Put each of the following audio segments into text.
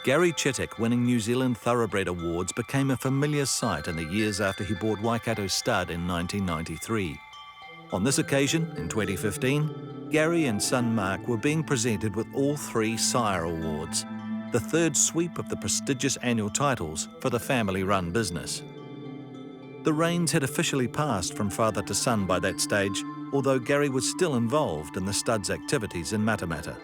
Garry Chittick winning New Zealand Thoroughbred Awards became a familiar sight in the years after he bought Waikato Stud in 1993. On this occasion, in 2015, Garry and son Mark were being presented with all 3 sire awards, the third sweep of the prestigious annual titles for the family-run business. The reins had officially passed from father to son by that stage, although Garry was still involved in the stud's activities in Matamata.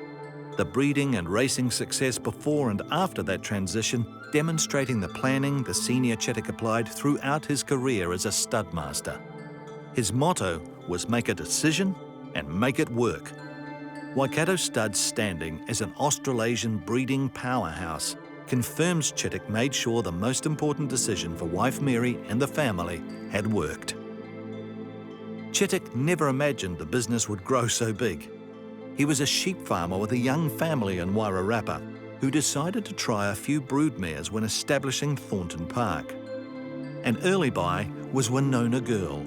The breeding and racing success before and after that transition demonstrating the planning the senior Chittick applied throughout his career as a stud master. His motto was make a decision and make it work. Waikato Stud's standing as an Australasian breeding powerhouse confirms Chittick made sure the most important decision for wife Mary and the family had worked. Chittick never imagined the business would grow so big. He was a sheep farmer with a young family in Wairarapa who decided to try a few broodmares when establishing Thornton Park. An early buy was Wenona Girl,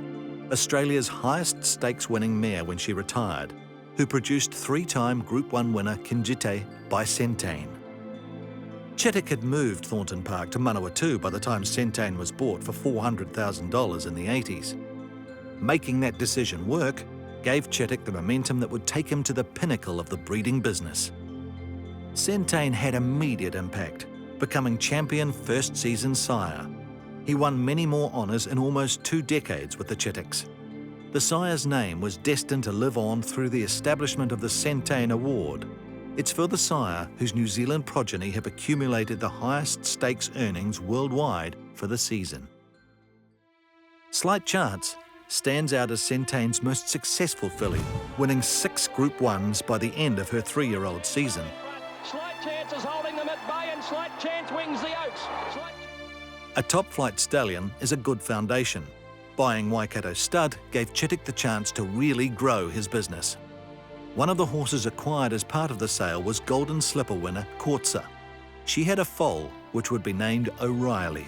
Australia's highest stakes-winning mare when she retired, who produced 3-time Group 1 winner Kinjite by Centaine. Chittick had moved Thornton Park to Manawatu by the time Centaine was bought for $400,000 in the 80s. Making that decision work gave Chittick the momentum that would take him to the pinnacle of the breeding business. Centaine had immediate impact, becoming champion first season sire. He won many more honours in almost 2 decades with the Chitticks. The sire's name was destined to live on through the establishment of the Centaine Award. It's for the sire whose New Zealand progeny have accumulated the highest stakes earnings worldwide for the season. Slight Chance stands out as Centaine's most successful filly, winning 6 Group 1s by the end of her 3-year-old season. Slight Chance is holding them at bay and Slight Chance wings the Oaks. A top-flight stallion is a good foundation. Buying Waikato Stud gave Chittick the chance to really grow his business. One of the horses acquired as part of the sale was Golden Slipper winner Courtza. She had a foal which would be named O'Reilly.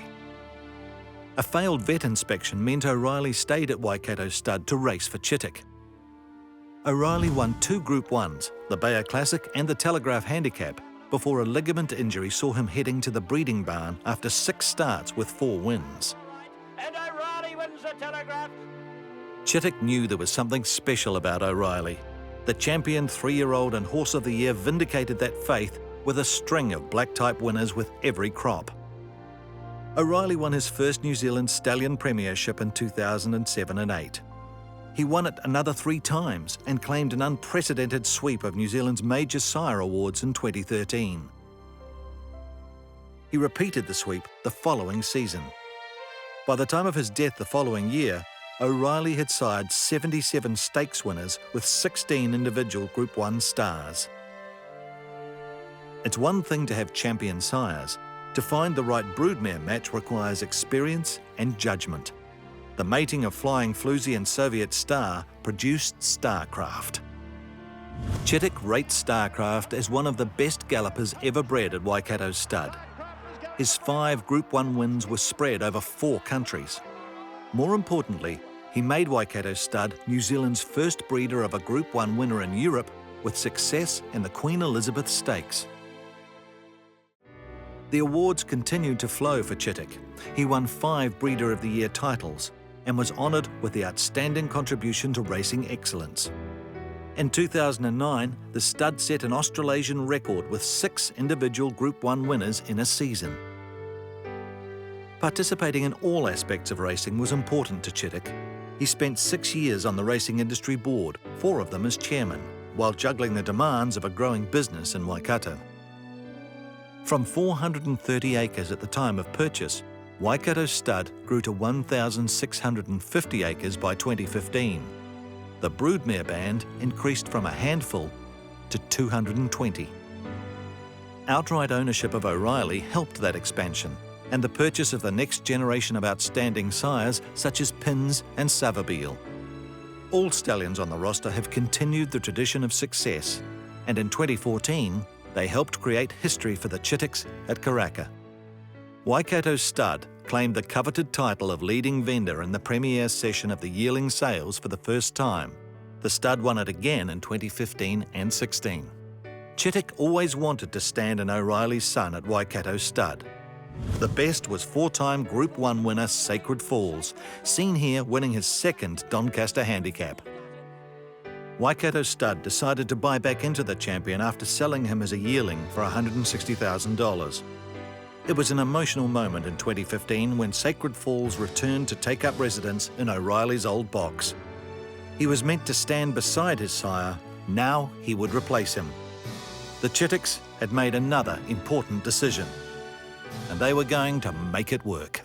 A failed vet inspection meant O'Reilly stayed at Waikato Stud to race for Chittick. O'Reilly won 2 Group 1s, the Bayer Classic and the Telegraph Handicap, before a ligament injury saw him heading to the breeding barn after 6 starts with 4 wins. And O'Reilly wins the Telegraph. Chittick knew there was something special about O'Reilly. The champion 3-year-old and Horse of the Year vindicated that faith with a string of black-type winners with every crop. O'Reilly won his first New Zealand Stallion Premiership in 2007 and 8. He won it another 3 times and claimed an unprecedented sweep of New Zealand's major sire awards in 2013. He repeated the sweep the following season. By the time of his death the following year, O'Reilly had sired 77 stakes winners with 16 individual Group 1 stars. It's one thing to have champion sires. To find the right broodmare match requires experience and judgment. The mating of Flying Floozy and Soviet Star produced Starcraft. Chittick rates Starcraft as one of the best gallopers ever bred at Waikato Stud. His 5 Group 1 wins were spread over 4 countries. More importantly, he made Waikato Stud New Zealand's first breeder of a Group 1 winner in Europe with success in the Queen Elizabeth Stakes. The awards continued to flow for Chittick. He won 5 Breeder of the Year titles and was honoured with the outstanding contribution to racing excellence. In 2009, the stud set an Australasian record with 6 individual Group 1 winners in a season. Participating in all aspects of racing was important to Chittick. He spent 6 years on the Racing Industry Board, 4 of them as chairman, while juggling the demands of a growing business in Waikato. From 430 acres at the time of purchase, Waikato Stud grew to 1,650 acres by 2015. The broodmare band increased from a handful to 220. Outright ownership of O'Reilly helped that expansion, and the purchase of the next generation of outstanding sires such as Pins and Savabeel. All stallions on the roster have continued the tradition of success, and in 2014, they helped create history for the Chitticks at Karaka. Waikato Stud claimed the coveted title of leading vendor in the premier session of the yearling sales for the first time. The stud won it again in 2015 and 16. Chittick always wanted to stand in O'Reilly's son at Waikato Stud. The best was four-time Group 1 winner Sacred Falls, seen here winning his second Doncaster handicap. Waikato Stud decided to buy back into the champion after selling him as a yearling for $160,000. It was an emotional moment in 2015 when Sacred Falls returned to take up residence in O'Reilly's old box. He was meant to stand beside his sire, now he would replace him. The Chitticks had made another important decision, and they were going to make it work.